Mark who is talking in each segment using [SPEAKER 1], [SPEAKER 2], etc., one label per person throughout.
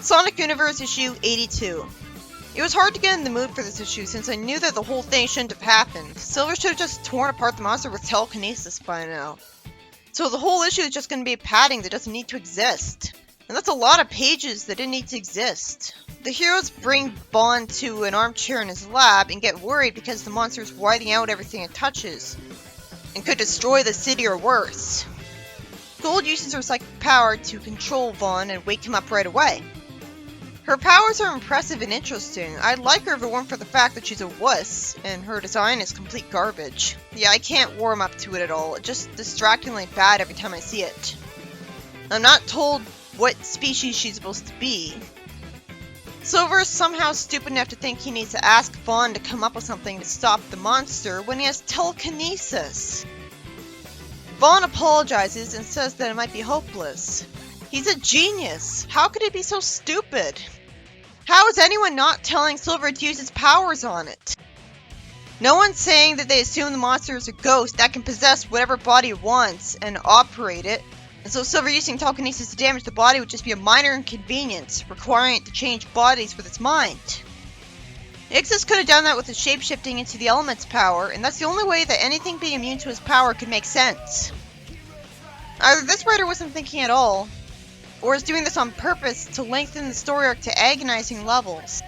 [SPEAKER 1] Sonic Universe issue 82. It was hard to get in the mood for this issue since I knew that the whole thing shouldn't have happened. Silver should have just torn apart the monster with telekinesis by now. So the whole issue is just going to be padding that doesn't need to exist. And that's a lot of pages that didn't need to exist. The heroes bring Bond to an armchair in his lab and get worried because the monster is whiting out everything it touches and could destroy the city or worse. Gold uses her psychic power to control Vaughn and wake him up right away. Her powers are impressive and interesting. I'd like her if it weren't for the fact that she's a wuss, and her design is complete garbage. Yeah, I can't warm up to it at all. It's just distractingly bad every time I see it. I'm not told what species she's supposed to be. Silver is somehow stupid enough to think he needs to ask Vaughn to come up with something to stop the monster when he has telekinesis. Vaughn apologizes and says that it might be hopeless. He's a genius. How could he be so stupid? How is anyone not telling Silver to use his powers on it? No one's saying that they assume the monster is a ghost that can possess whatever body it wants and operate it, and so Silver using telekinesis to damage the body would just be a minor inconvenience, requiring it to change bodies with its mind. Ixis could have done that with his shapeshifting into the element's power, and that's the only way that anything being immune to his power could make sense. Either this writer wasn't thinking at all, or is doing this on purpose to lengthen the story arc to agonizing levels.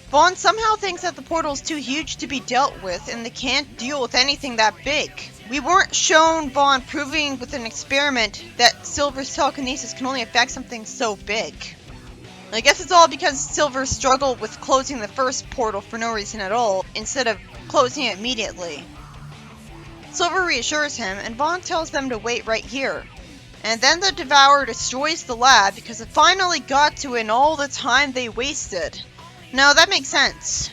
[SPEAKER 1] Vaughn somehow thinks that the portal is too huge to be dealt with and they can't deal with anything that big. We weren't shown Vaughn proving with an experiment that Silver's telekinesis can only affect something so big. I guess it's all because Silver struggled with closing the first portal for no reason at all, instead of closing it immediately. Silver reassures him, and Vaughn tells them to wait right here. And then the Devourer destroys the lab because it finally got to it in all the time they wasted. Now that makes sense.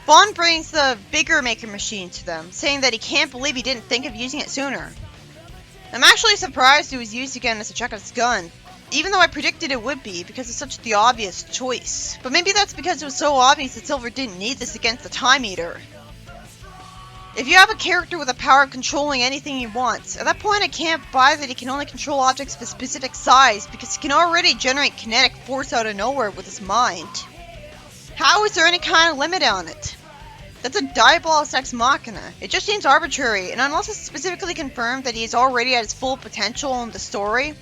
[SPEAKER 1] Vaughn brings the bigger Maker Machine to them, saying that he can't believe he didn't think of using it sooner. I'm actually surprised it was used again as a Chekhov's gun, even though I predicted it would be because it's such the obvious choice. But maybe that's because it was so obvious that Silver didn't need this against the Time Eater. If you have a character with the power of controlling anything he wants, at that point I can't buy that he can only control objects of a specific size because he can already generate kinetic force out of nowhere with his mind. How is there any kind of limit on it? That's a diabolus ex machina. It just seems arbitrary, and unless it's specifically confirmed that he is already at his full potential in the story,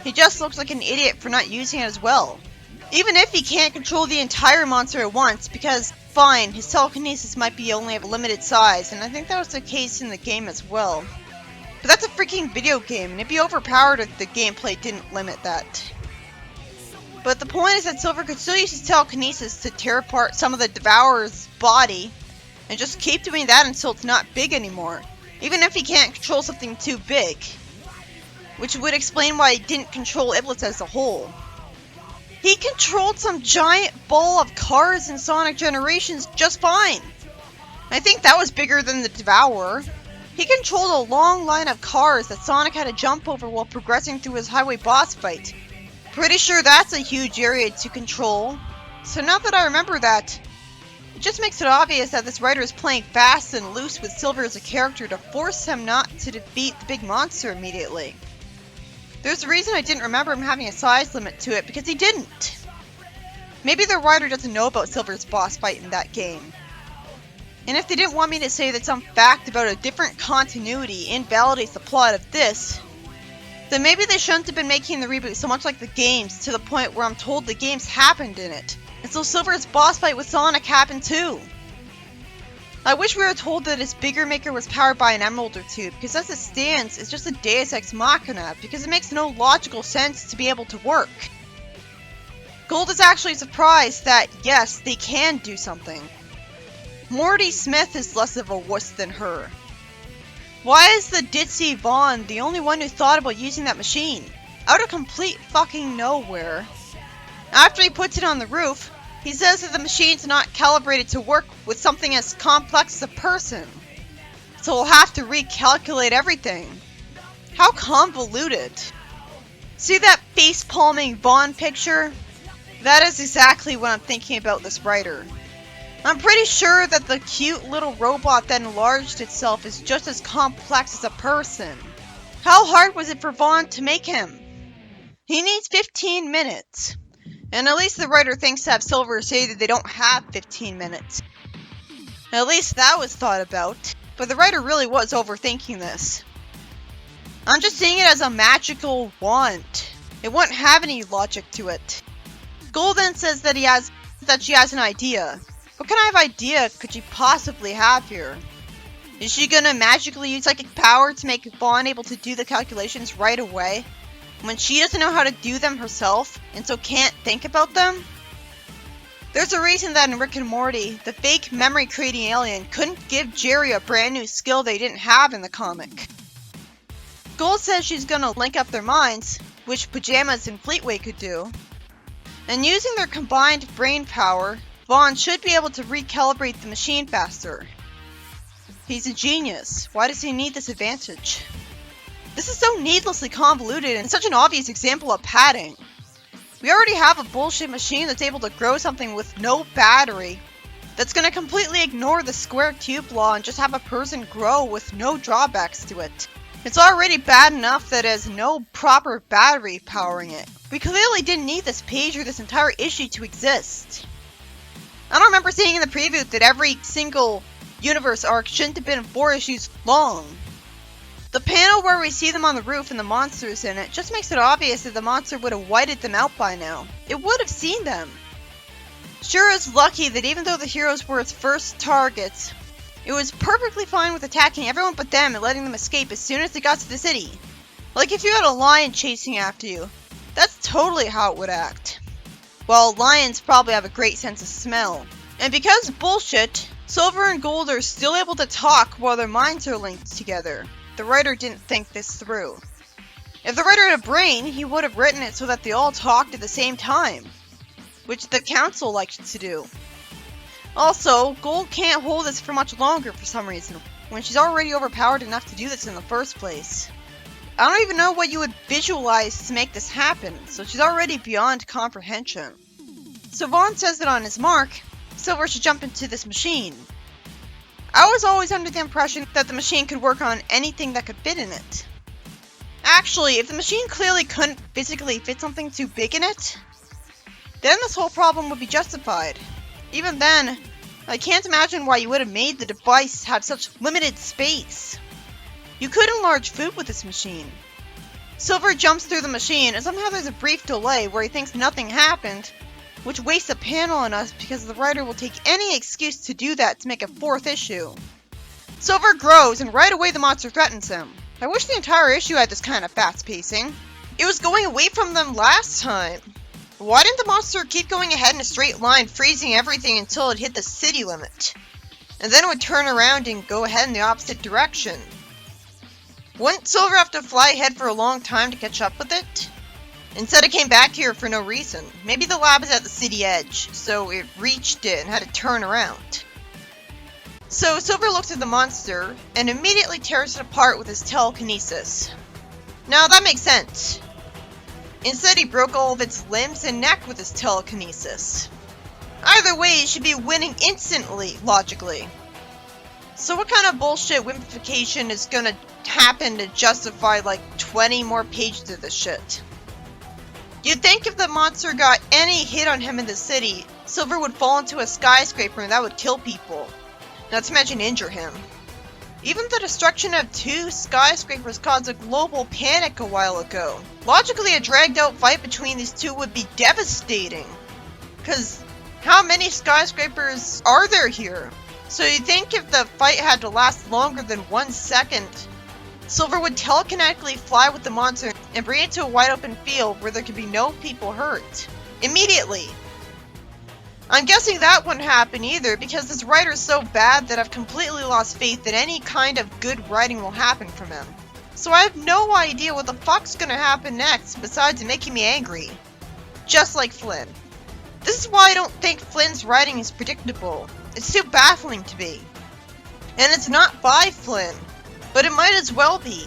[SPEAKER 1] he just looks like an idiot for not using it as well. Even if he can't control the entire monster at once, because, fine, his telekinesis might be only of a limited size, and I think that was the case in the game as well. But that's a freaking video game, and it'd be overpowered if the gameplay didn't limit that. But the point is that Silver could still use his telekinesis to tear apart some of the Devourer's body, and just keep doing that until it's not big anymore, even if he can't control something too big. Which would explain why he didn't control Iblis as a whole. He controlled some giant ball of cars in Sonic Generations just fine. I think that was bigger than the Devourer. He controlled a long line of cars that Sonic had to jump over while progressing through his highway boss fight. Pretty sure that's a huge area to control. So now that I remember that, it just makes it obvious that this writer is playing fast and loose with Silver as a character to force him not to defeat the big monster immediately. There's a reason I didn't remember him having a size limit to it, because he didn't. Maybe the writer doesn't know about Silver's boss fight in that game. And if they didn't want me to say that some fact about a different continuity invalidates the plot of this, then maybe they shouldn't have been making the reboot so much like the games to the point where I'm told the games happened in it. And so Silver's boss fight with Sonic happened too. I wish we were told that his bigger maker was powered by an emerald or two, because as it stands, it's just a deus ex machina, because it makes no logical sense to be able to work. Gold is actually surprised that, yes, they can do something. Morty Smith is less of a wuss than her. Why is the ditzy Vaughn the only one who thought about using that machine? Out of complete fucking nowhere. After he puts it on the roof, he says that the machine's not calibrated to work with something as complex as a person. So we'll have to recalculate everything. How convoluted. See that face-palming Vaughn picture? That is exactly what I'm thinking about this writer. I'm pretty sure that the cute little robot that enlarged itself is just as complex as a person. How hard was it for Vaughn to make him? He needs 15 minutes. And at least the writer thinks to have Silver say that they don't have 15 minutes. At least that was thought about. But the writer really was overthinking this. I'm just seeing it as a magical want. It wouldn't have any logic to it. Gold then says that she has an idea. What kind of idea could she possibly have here? Is she gonna magically use psychic power to make Vaughn able to do the calculations right away, when she doesn't know how to do them herself, and so can't think about them? There's a reason that in Rick and Morty, the fake memory-creating alien couldn't give Jerry a brand new skill they didn't have in the comic. Gold says she's gonna link up their minds, which Pajamas and Fleetway could do, and using their combined brain power, Vaughn should be able to recalibrate the machine faster. He's a genius. Why does he need this advantage? This is so needlessly convoluted and such an obvious example of padding. We already have a bullshit machine that's able to grow something with no battery, that's gonna completely ignore the square cube law and just have a person grow with no drawbacks to it. It's already bad enough that it has no proper battery powering it. We clearly didn't need this page or this entire issue to exist. I don't remember seeing in the preview that every single universe arc shouldn't have been 4 issues long. The panel where we see them on the roof and the monsters in it just makes it obvious that the monster would have whited them out by now. It would have seen them. Sure is lucky that even though the heroes were its first targets, it was perfectly fine with attacking everyone but them and letting them escape as soon as they got to the city. Like if you had a lion chasing after you, that's totally how it would act. Well, lions probably have a great sense of smell. And because bullshit, Silver and Gold are still able to talk while their minds are linked together. The writer didn't think this through. If the writer had a brain, he would have written it so that they all talked at the same time, which the council likes to do. Also, Gold can't hold this for much longer for some reason, when she's already overpowered enough to do this in the first place. I don't even know what you would visualize to make this happen, so she's already beyond comprehension. So Vaughn says that on his mark, Silver should jump into this machine. I was always under the impression that the machine could work on anything that could fit in it. Actually, if the machine clearly couldn't physically fit something too big in it, then this whole problem would be justified. Even then, I can't imagine why you would have made the device have such limited space. You could enlarge food with this machine. Silver jumps through the machine, and somehow there's a brief delay where he thinks nothing happened, which wastes a panel on us because the writer will take any excuse to do that to make a 4th issue. Silver grows, and right away the monster threatens him. I wish the entire issue had this kind of fast pacing. It was going away from them last time. Why didn't the monster keep going ahead in a straight line, freezing everything until it hit the city limit? And then it would turn around and go ahead in the opposite direction. Wouldn't Silver have to fly ahead for a long time to catch up with it? Instead it came back here for no reason. Maybe the lab is at the city edge, so it reached it and had to turn around. So Silver looks at the monster, and immediately tears it apart with his telekinesis. Now that makes sense. Instead he broke all of its limbs and neck with his telekinesis. Either way, he should be winning instantly, logically. So what kind of bullshit wimpification is gonna happen to justify like 20 more pages of this shit? You'd think if the monster got any hit on him in the city, Silver would fall into a skyscraper and that would kill people. Not to mention injure him. Even the destruction of 2 skyscrapers caused a global panic a while ago. Logically, a dragged out fight between these two would be devastating. Cause how many skyscrapers are there here? So you'd think if the fight had to last longer than 1 second, Silver would telekinetically fly with the monster and bring it to a wide open field where there could be no people hurt. Immediately. I'm guessing that wouldn't happen either because this writer's so bad that I've completely lost faith that any kind of good writing will happen from him. So I have no idea what the fuck's gonna happen next besides making me angry. Just like Flynn. This is why I don't think Flynn's writing is predictable. It's too baffling to be. And it's not by Flynn, but it might as well be.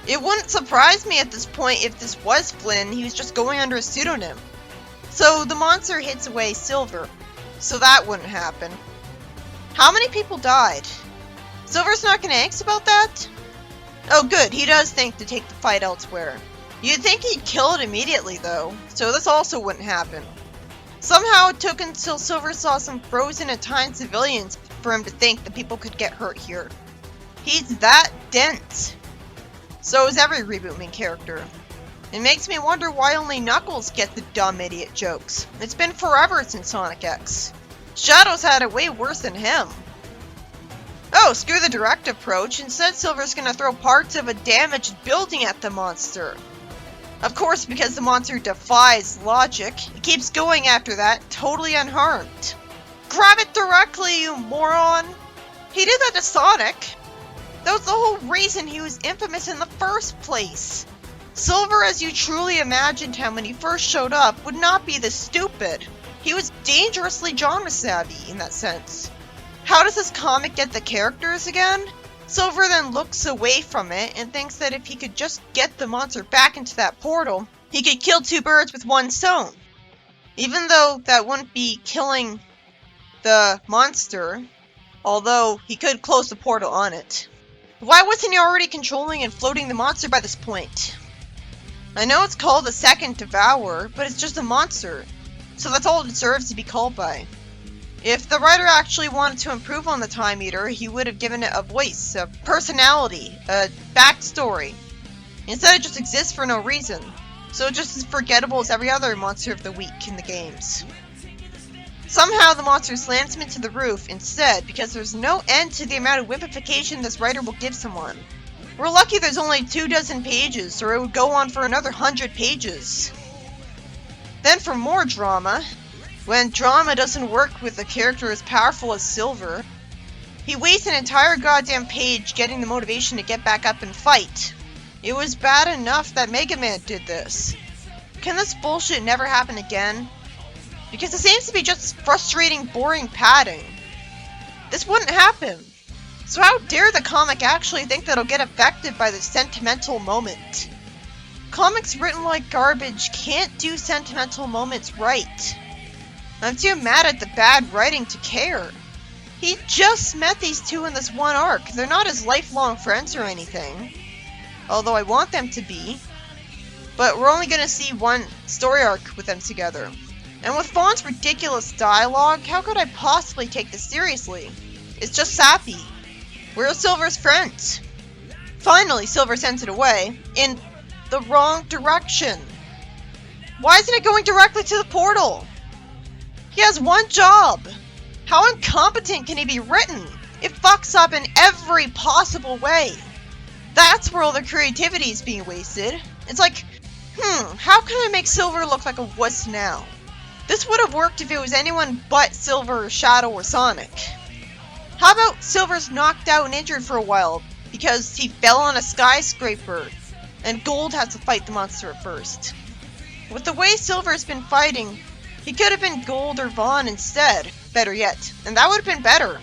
[SPEAKER 1] It wouldn't surprise me at this point if this was Flynn, he was just going under a pseudonym. So the monster hits away Silver, so that wouldn't happen. How many people died? Silver's not gonna angst about that? Oh good, he does think to take the fight elsewhere. You'd think he'd kill it immediately though, so this also wouldn't happen. Somehow it took until Silver saw some frozen and timed civilians for him to think that people could get hurt here. He's that dense. So is every Reboot main character. It makes me wonder why only Knuckles gets the dumb idiot jokes. It's been forever since Sonic X. Shadow's had it way worse than him. Oh, screw the direct approach. Instead, Silver's gonna throw parts of a damaged building at the monster. Of course, because the monster defies logic, it keeps going after that, totally unharmed. Grab it directly, you moron! He did that to Sonic. That was the whole reason he was infamous in the first place. Silver, as you truly imagined him when he first showed up, would not be this stupid. He was dangerously genre savvy in that sense. How does this comic get the characters again? Silver then looks away from it and thinks that if he could just get the monster back into that portal, he could kill two birds with one stone. Even though that wouldn't be killing the monster, although he could close the portal on it. Why wasn't he already controlling and floating the monster by this point? I know it's called a second Devourer, but it's just a monster, so that's all it deserves to be called by. If the writer actually wanted to improve on the Time Eater, he would have given it a voice, a personality, a backstory. Instead, it just exists for no reason, so it's just as forgettable as every other monster of the week in the games. Somehow the monster slams him into the roof instead, because there's no end to the amount of whippification this writer will give someone. We're lucky there's only 24 pages, or it would go on for another 100 pages. Then for more drama, when drama doesn't work with a character as powerful as Silver, he wastes an entire goddamn page getting the motivation to get back up and fight. It was bad enough that Mega Man did this. Can this bullshit never happen again? Because it seems to be just frustrating, boring padding. This wouldn't happen. So how dare the comic actually think that it'll get affected by this sentimental moment? Comics written like garbage can't do sentimental moments right. I'm too mad at the bad writing to care. He just met these two in this one arc. They're not his lifelong friends or anything. Although I want them to be. But we're only gonna see one story arc with them together. And with Fawn's ridiculous dialogue, how could I possibly take this seriously? It's just sappy. Where are Silver's friends? Finally, Silver sends it away. In the wrong direction. Why isn't it going directly to the portal? He has one job. How incompetent can he be written? It fucks up in every possible way. That's where all the creativity is being wasted. It's like, how can I make Silver look like a wuss now? This would have worked if it was anyone but Silver, Shadow, or Sonic. How about Silver's knocked out and injured for a while because he fell on a skyscraper and Gold has to fight the monster at first? With the way Silver's been fighting, he could have been Gold or Vaughn instead, better yet, and that would have been better.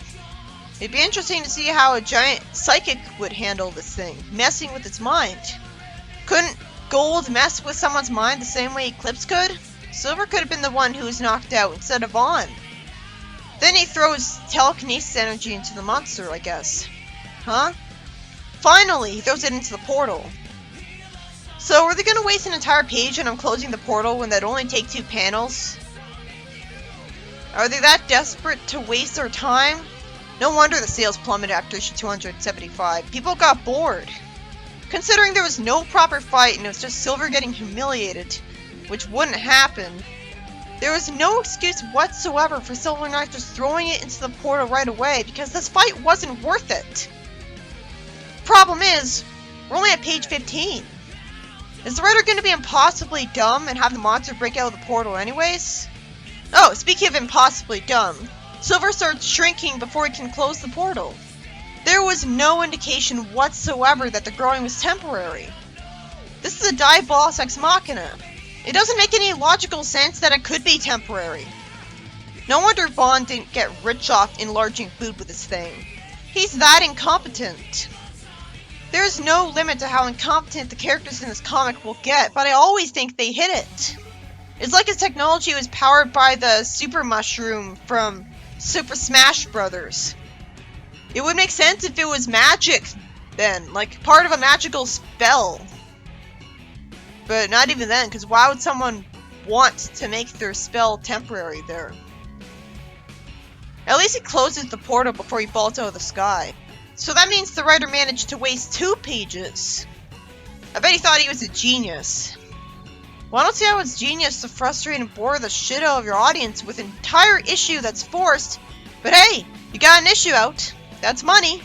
[SPEAKER 1] It'd be interesting to see how a giant psychic would handle this thing, messing with its mind. Couldn't Gold mess with someone's mind the same way Eclipse could? Silver could have been the one who was knocked out instead of Vaughn. Then he throws telekinesis energy into the monster, I guess. Huh? Finally, he throws it into the portal. So, are they gonna waste an entire page on him closing the portal when that'd only take 2 panels? Are they that desperate to waste their time? No wonder the sales plummeted after issue 275. People got bored. Considering there was no proper fight and it was just Silver getting humiliated, which wouldn't happen, there was no excuse whatsoever for Silver not just throwing it into the portal right away because this fight wasn't worth it. Problem is, we're only at page 15. Is the writer going to be impossibly dumb and have the monster break out of the portal anyways? Oh, speaking of impossibly dumb, Silver starts shrinking before he can close the portal. There was no indication whatsoever that the growing was temporary. This is a Diabolos Ex Machina. It doesn't make any logical sense that it could be temporary. No wonder Vaughn didn't get rich off enlarging food with this thing. He's that incompetent. There's no limit to how incompetent the characters in this comic will get, but I always think they hit it. It's like his technology was powered by the super mushroom from Super Smash Bros. It would make sense if it was magic then, like part of a magical spell. But not even then, because why would someone want to make their spell temporary there. At least he closes the portal before he falls out of the sky. So that means the writer managed to waste 2 pages. I bet he thought he was a genius. Well, I don't see how it's genius to frustrate and bore the shit out of your audience with an entire issue that's forced. But hey, you got an issue out. That's money.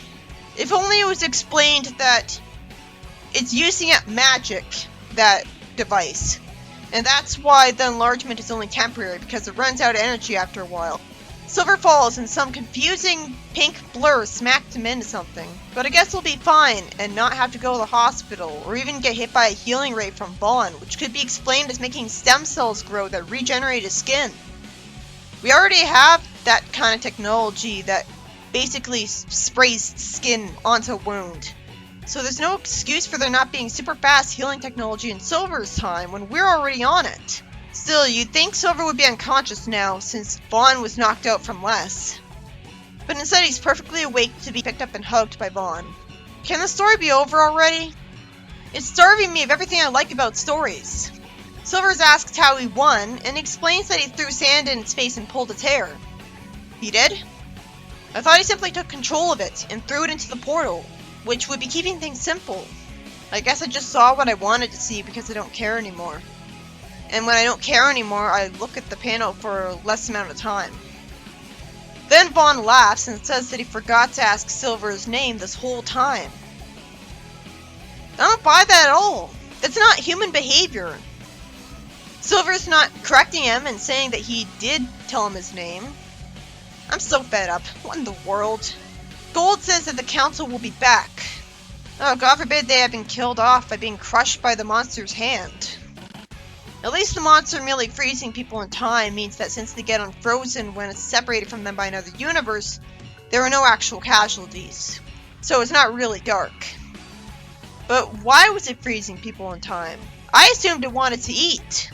[SPEAKER 1] If only it was explained that it's using up magic, that device. And that's why the enlargement is only temporary, because it runs out of energy after a while. Silver falls and some confusing pink blur smacked him into something. But I guess he'll be fine and not have to go to the hospital or even get hit by a healing ray from Vaughn, which could be explained as making stem cells grow that regenerate his skin. We already have that kind of technology that basically sprays skin onto a wound. So there's no excuse for there not being super fast healing technology in Silver's time when we're already on it. Still, you'd think Silver would be unconscious now, since Vaughn was knocked out from less. But instead he's perfectly awake to be picked up and hugged by Vaughn. Can the story be over already? It's starving me of everything I like about stories. Silver's asked how he won, and explains that he threw sand in his face and pulled his hair. He did? I thought he simply took control of it, and threw it into the portal, which would be keeping things simple. I guess I just saw what I wanted to see because I don't care anymore. And when I don't care anymore, I look at the panel for a less amount of time. Then Vaughn laughs and says that he forgot to ask Silver's name this whole time. I don't buy that at all. That's not human behavior. Silver's not correcting him and saying that he did tell him his name. I'm so fed up. What in the world? Gold says that the council will be back. Oh, God forbid they have been killed off by being crushed by the monster's hand. At least the monster merely freezing people in time means that since they get unfrozen when it's separated from them by another universe, there are no actual casualties. So it's not really dark. But why was it freezing people in time? I assumed it wanted to eat.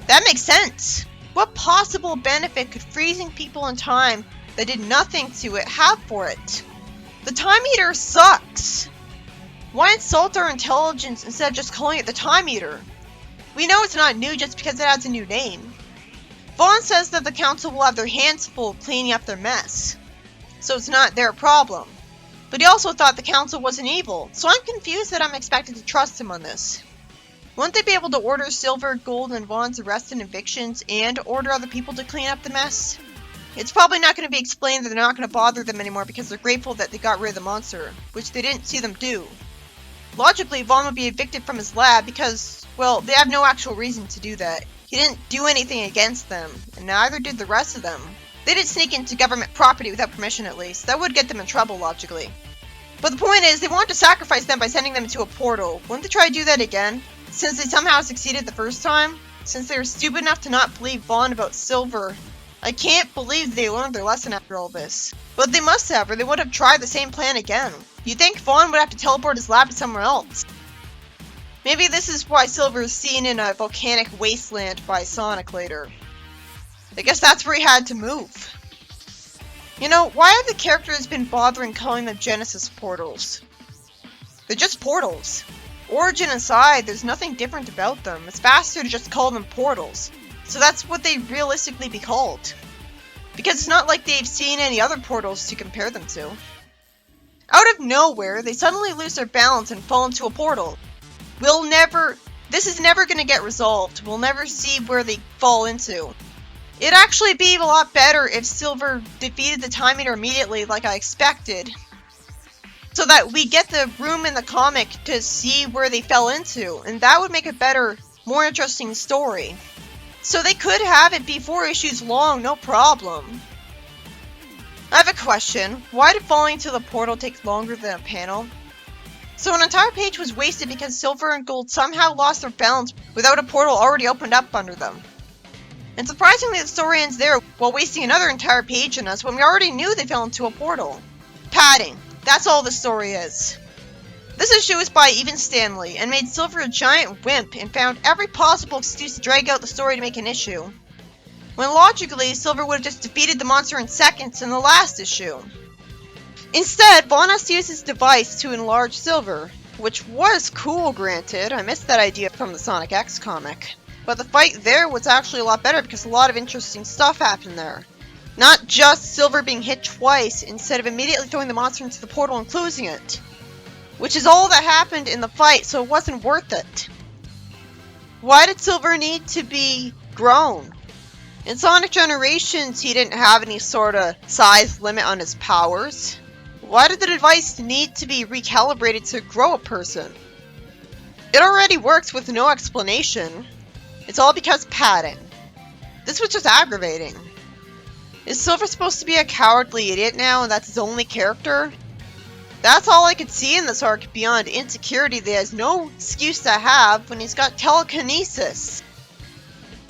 [SPEAKER 1] That makes sense. What possible benefit could freezing people in time that did nothing to it have for it? The Time Eater sucks. Why insult our intelligence instead of just calling it the Time Eater? We know it's not new just because it has a new name. Vaughn says that the council will have their hands full cleaning up their mess, so it's not their problem. But he also thought the council wasn't evil, so I'm confused that I'm expected to trust him on this. Won't they be able to order Silver, Gold, and Vaughn's arrest and evictions and order other people to clean up the mess? It's probably not going to be explained that they're not going to bother them anymore because they're grateful that they got rid of the monster, which they didn't see them do. Logically, Vaughn would be evicted from his lab because, well, they have no actual reason to do that. He didn't do anything against them, and neither did the rest of them. They didn't sneak into government property without permission at least. That would get them in trouble, logically. But the point is, they wanted to sacrifice them by sending them into a portal. Wouldn't they try to do that again? Since they somehow succeeded the first time? Since they were stupid enough to not believe Vaughn about Silver? I can't believe they learned their lesson after all this. But they must have, or they would have tried the same plan again. You'd think Vaughn would have to teleport his lab to somewhere else. Maybe this is why Silver is seen in a volcanic wasteland by Sonic later. I guess that's where he had to move. You know, why have the characters been bothering calling them Genesis portals? They're just portals. Origin aside, there's nothing different about them. It's faster to just call them portals. So that's what they'd realistically be called. Because it's not like they've seen any other portals to compare them to. Out of nowhere, they suddenly lose their balance and fall into a portal. This is never going to get resolved. We'll never see where they fall into. It'd actually be a lot better if Silver defeated the Time Eater immediately like I expected. So that we get the room in the comic to see where they fell into. And that would make a better, more interesting story. So they could have it be 4 issues long, no problem. I have a question. Why did falling into the portal take longer than a panel? So an entire page was wasted because Silver and Gold somehow lost their balance without a portal already opened up under them. And surprisingly, the story ends there while wasting another entire page on us when we already knew they fell into a portal. Padding. That's all the story is. This issue was by Even Stanley and made Silver a giant wimp and found every possible excuse to drag out the story to make an issue. When logically, Silver would have just defeated the monster in seconds in the last issue. Instead, Vaughn has to use his device to enlarge Silver, which was cool, granted. I missed that idea from the Sonic X comic. But the fight there was actually a lot better because a lot of interesting stuff happened there. Not just Silver being hit twice instead of immediately throwing the monster into the portal and closing it. Which is all that happened in the fight, so it wasn't worth it. Why did Silver need to be grown? In Sonic Generations, he didn't have any sort of size limit on his powers. Why did the device need to be recalibrated to grow a person? It already works with no explanation. It's all because padding. This was just aggravating. Is Silver supposed to be a cowardly idiot now and that's his only character? That's all I could see in this arc beyond insecurity that he has no excuse to have when he's got telekinesis.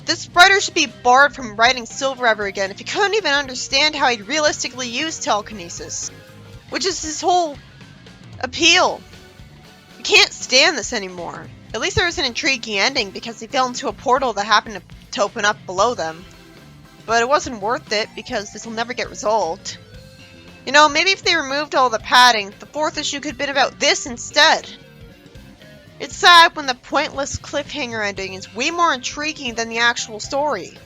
[SPEAKER 1] This writer should be barred from writing Silver ever again if he couldn't even understand how he'd realistically use telekinesis. Which is his whole appeal. I can't stand this anymore. At least there was an intriguing ending because he fell into a portal that happened to open up below them. But it wasn't worth it because this will never get resolved. You know, maybe if they removed all the padding, the fourth issue could have been about this instead. It's sad when the pointless cliffhanger ending is way more intriguing than the actual story.